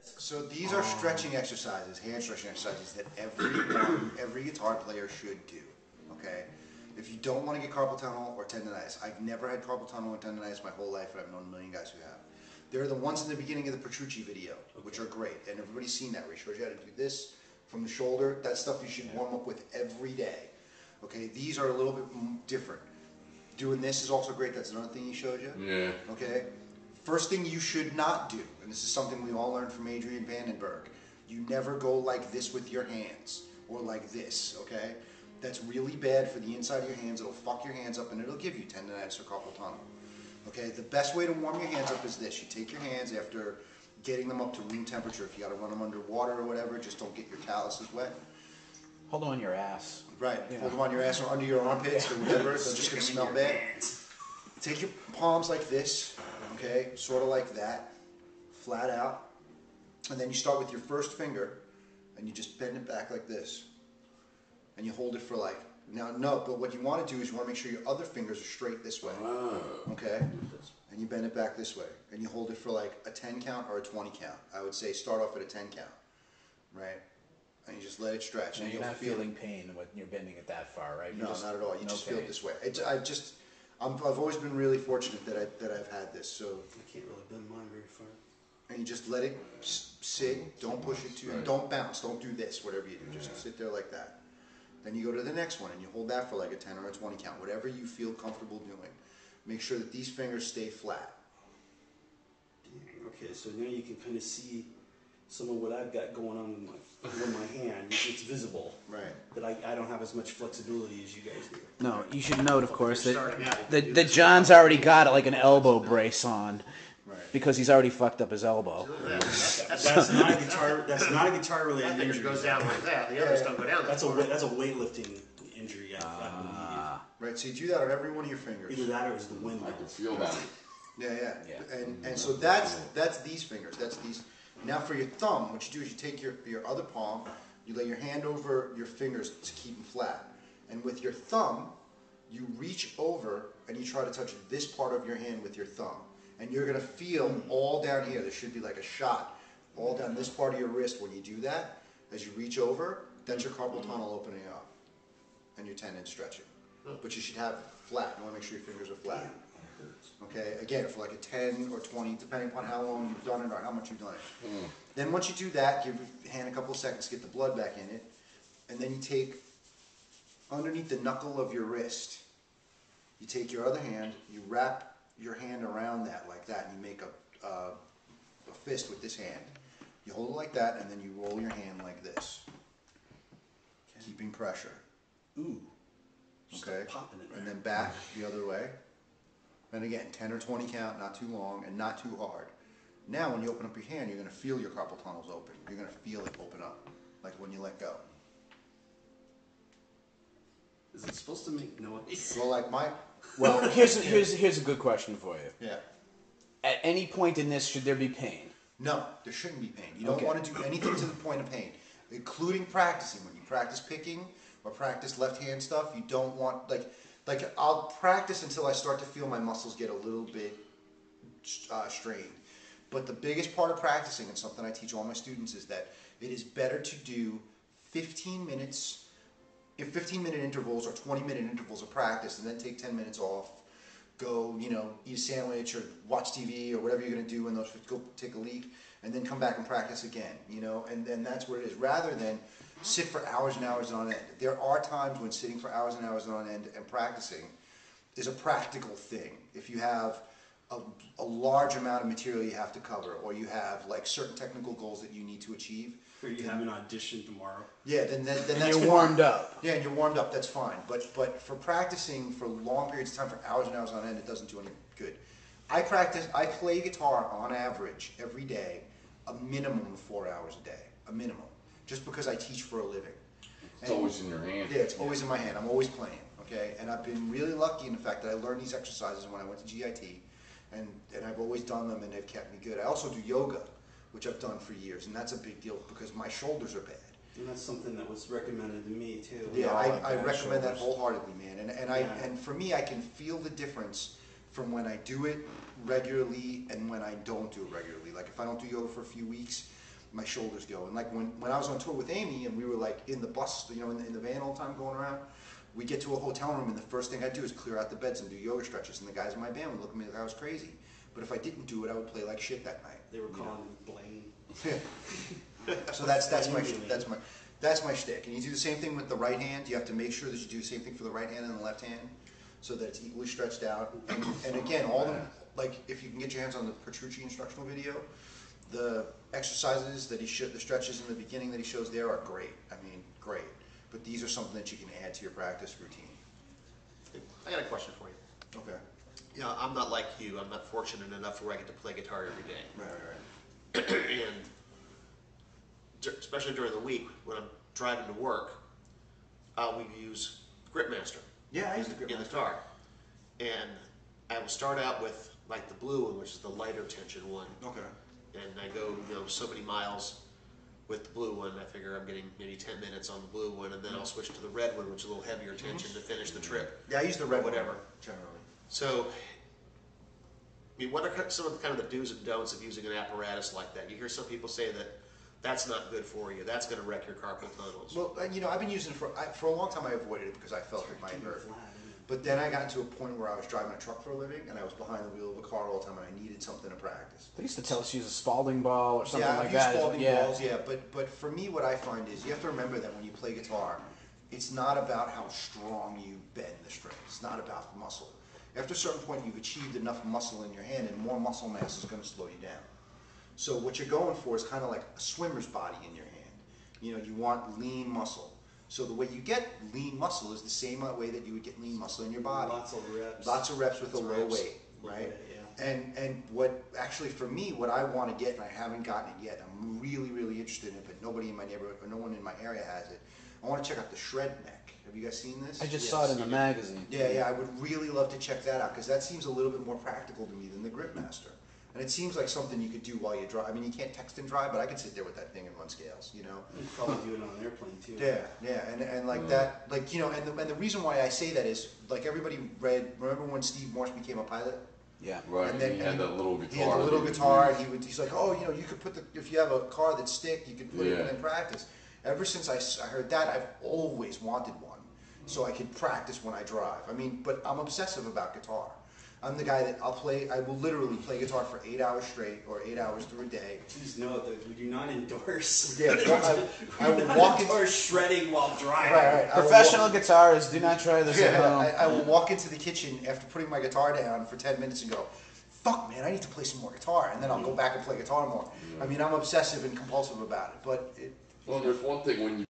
So these are stretching exercises, hand stretching exercises that every guitar player should do, okay? If you don't want to get carpal tunnel or tendonitis, I've never had carpal tunnel or tendonitis my whole life, and I've known a million guys who have. They're the ones in the beginning of the Petrucci video, which are great, and everybody's seen that, where he shows you how to do this from the shoulder. That's stuff you should warm up with every day, okay? These are a little bit different. Doing this is also great. That's another thing he showed you. Yeah. Okay? First thing you should not do, and this is something we all learned from Adrian Vandenberg, you never go like this with your hands, or like this, okay? That's really bad for the inside of your hands. It'll fuck your hands up and it'll give you tendonitis or carpal tunnel. Okay? The best way to warm your hands up is this. You take your hands after getting them up to room temperature. If you got to run them under water or whatever, just don't get your calluses wet. Hold them on your ass. Right. Yeah. Hold them on your ass or under your armpits or whatever. It's just going to smell bad. Take your palms like this, okay? Sort of like that, flat out. And then you start with your first finger and you just bend it back like this. And you hold it for like, but what you want to do is you want to make sure your other fingers are straight this way. Okay? And you bend it back this way. And you hold it for like a 10 count or a 20 count. I would say start off at a 10 count, right? And you just let it stretch. And you're not feeling pain when you're bending it that far, right? No, not at all. You just feel it this way. I've always been really fortunate that I've had this. So I can't really bend mine very far. And you just let it sit. Don't push it too. Don't bounce. Don't do this. Whatever you do, just sit there like that. Then you go to the next one and you hold that for like a 10 or a 20 count. Whatever you feel comfortable doing. Make sure that these fingers stay flat. Okay, so now you can kind of see some of what I've got going on with my hand. It's visible. Right. But I don't have as much flexibility as you guys do. No, you should note, of course, that John's already got like an elbow brace on. Right. Because he's already fucked up his elbow. That's not a guitar. That's not a guitar-related injury. It goes down like that. The others don't go down. That's a weightlifting injury. I believe. Right. So you do that on every one of your fingers. Either that or it's the wind. I can feel that. Yeah. And so that's these fingers. That's these. Now for your thumb, what you do is you take your other palm, you lay your hand over your fingers to keep them flat, and with your thumb, you reach over and you try to touch this part of your hand with your thumb. And you're going to feel all down here, there should be like a shot, all down this part of your wrist when you do that. As you reach over, that's your carpal tunnel opening up and your tendon stretching. But you should have it flat. You want to make sure your fingers are flat. Okay, again, for like a 10 or 20, depending upon how long you've done it or how much you've done it. Then once you do that, give your hand a couple of seconds to get the blood back in it. And then you take, underneath the knuckle of your wrist, you take your other hand, you wrap your hand around that like that, and you make a fist with this hand. You hold it like that, and then you roll your hand like this, keeping pressure. Ooh. Okay. Popping it. And then back the other way. And again, 10 or 20 count, not too long and not too hard. Now, when you open up your hand, you're going to feel your carpal tunnels open. You're going to feel it open up, like when you let go. Is it supposed to make noise? Well, like my. Well, here's a good question for you. Yeah. At any point in this, should there be pain? No, there shouldn't be pain. You don't want to do anything to the point of pain, including practicing. When you practice picking or practice left-hand stuff, you don't want, like I'll practice until I start to feel my muscles get a little bit strained. But the biggest part of practicing, and something I teach all my students, is that it is better to do 15 minutes, 15-minute intervals or 20-minute intervals of practice, and then take 10 minutes off, go, eat a sandwich or watch TV or whatever you're going to do, and go take a leak, and then come back and practice again, and that's what it is, rather than sit for hours and hours on end. There are times when sitting for hours and hours on end and practicing is a practical thing. If you have a large amount of material you have to cover, or you have like certain technical goals that you need to achieve. Or you have an audition tomorrow. Yeah, then that's you're warmed up. Yeah, and you're warmed up, that's fine. But for practicing for long periods of time, for hours and hours on end, it doesn't do any good. I play guitar on average every day, a minimum of 4 hours a day, a minimum, just because I teach for a living. It's always in your hand. Yeah, it's always in my hand. I'm always playing, okay? And I've been really lucky in the fact that I learned these exercises when I went to GIT, and I've always done them, and they've kept me good. I also do yoga, which I've done for years, and that's a big deal because my shoulders are bad. And that's something that was recommended to me too. Yeah, I recommend that wholeheartedly, man. And for me, I can feel the difference from when I do it regularly and when I don't do it regularly. Like if I don't do yoga for a few weeks, my shoulders go. And like when I was on tour with Amy and we were like in the bus, you know, in the van all the time going around, we get to a hotel room and the first thing I do is clear out the beds and do yoga stretches. And the guys in my band would look at me like I was crazy. But if I didn't do it, I would play like shit that night. They were calling him Blaine. So that's my shtick. And you do the same thing with the right hand. You have to make sure that you do the same thing for the right hand and the left hand, so that it's equally stretched out. And again, all the like if you can get your hands on the Petrucci instructional video, the exercises that the stretches in the beginning that he shows there are great. I mean, great. But these are something that you can add to your practice routine. I got a question for you. Okay. You know, I'm not like you. I'm not fortunate enough where I get to play guitar every day. Right. And especially during the week when I'm driving to work, we use Gripmaster. Yeah, I use the in the car. And I will start out with like the blue one, which is the lighter tension one. Okay. And I go, you know, so many miles with the blue one. I figure I'm getting maybe 10 minutes on the blue one, and then I'll switch to the red one, which is a little heavier tension to finish the trip. Yeah, I use the red whatever. one, generally. So, I mean, what are some of the kind of the do's and don'ts of using an apparatus like that? You hear some people say that that's not good for you. That's going to wreck your carpal tunnels. Well, you know, I've been using it for a long time. I avoided it because I felt it might hurt. But then I got to a point where I was driving a truck for a living, and I was behind the wheel of a car all the time, and I needed something to practice. They used to tell us to use a Spalding ball or something like that. that. Spalding balls, yeah. But for me, what I find is you have to remember that when you play guitar, it's not about how strong you bend the strings. It's not about muscle. After a certain point, you've achieved enough muscle in your hand, and more muscle mass is going to slow you down. So what you're going for is kind of like a swimmer's body in your hand. You know, you want lean muscle. So the way you get lean muscle is the same way that you would get lean muscle in your body. Lots of reps. Lots of reps with a low weight, right? Yeah. And what actually for me, what I want to get, and I haven't gotten it yet, I'm really, really interested in it, but nobody in my neighborhood or no one in my area has it. I want to check out the shred neck. Have you guys seen this? I just saw it in the magazine. Yeah, I would really love to check that out because that seems a little bit more practical to me than the Gripmaster. And it seems like something you could do while you drive. I mean, you can't text and drive, but I could sit there with that thing and run scales, you know? You probably do it on an airplane too. Yeah, and like that, like, you know, and the reason why I say that is, like everybody remember when Steve Morse became a pilot? Yeah. Right, And then he had that little guitar. He had a little guitar, and he's like, oh, you know, you could put if you have a car that's stick, you could put it in practice. Ever since I heard that, I've always wanted one, so I could practice when I drive. I mean, but I'm obsessive about guitar. I'm the guy that I will literally play guitar for 8 hours straight or 8 hours through a day. Please note that we do not endorse. Yeah, I will walk into shredding while driving. Right. Professional guitarists, do not try this at home. I will walk into the kitchen after putting my guitar down for 10 minutes and go, fuck man, I need to play some more guitar. And then I'll go back and play guitar more. I mean, I'm obsessive and compulsive about it. But well, there's one thing when you